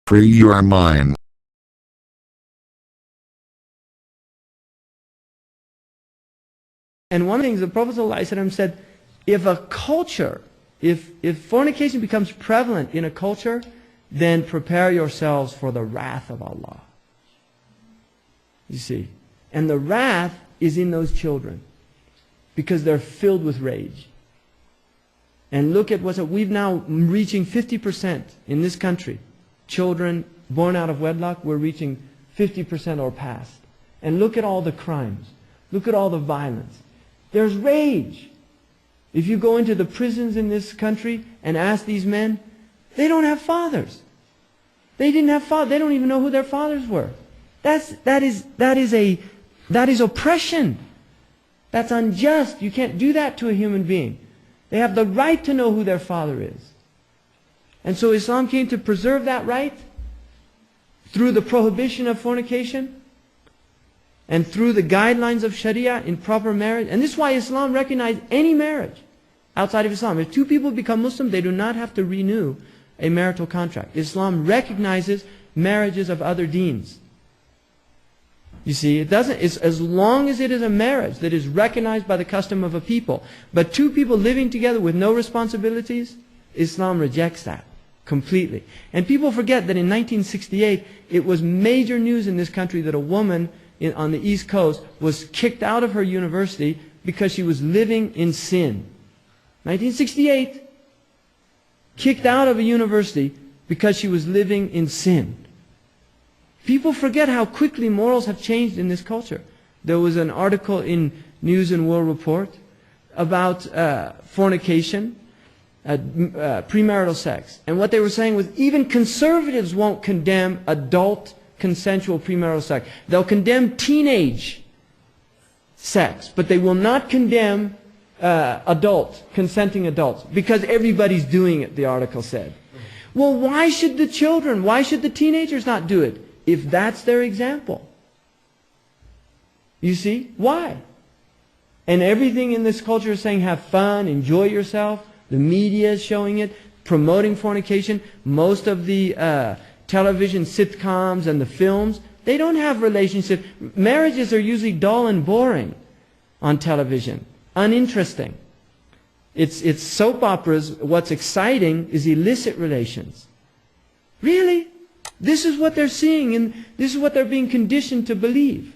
Free your mind. And one of the things the Prophet ﷺ said, if a culture, if fornication becomes prevalent in a culture, then prepare yourselves for the wrath of Allah. You see. And the wrath is in those children, because they're filled with rage. And look at what's up. We've now reaching 50% in this country. Children born out of wedlock, we're reaching 50% or past. And look at all the crimes. Look at all the violence. There's rage. If you go into the prisons in this country and ask these men, they don't have fathers. They didn't have fathers. They don't even know who their fathers were. That is oppression. That's unjust. You can't do that to a human being. They have the right to know who their father is. And so Islam came to preserve that right through the prohibition of fornication and through the guidelines of Sharia in proper marriage. And this is why Islam recognized any marriage outside of Islam. If two people become Muslim, they do not have to renew a marital contract. Islam recognizes marriages of other deens. You see, it doesn't, it's as long as it is a marriage that is recognized by the custom of a people. But two people living together with no responsibilities, Islam rejects that completely. And people forget that in 1968, it was major news in this country that a woman on the East Coast was kicked out of her university because she was living in sin. 1968, kicked out of a university because she was living in sin. People forget how quickly morals have changed in this culture. There was an article in News and World Report about fornication, premarital sex. And what they were saying was even conservatives won't condemn adult consensual premarital sex. They'll condemn teenage sex, but they will not condemn consenting adults, because everybody's doing it, the article said. Well, why should the children, why should the teenagers not do it if that's their example? You see? Why? And everything in this culture is saying have fun, enjoy yourself. The media is showing it, promoting fornication. Most of the television sitcoms and the films, they don't have relationships. Marriages are usually dull and boring on television, uninteresting. It's soap operas. What's exciting is illicit relations. Really? This is what they're seeing, and this is what they're being conditioned to believe.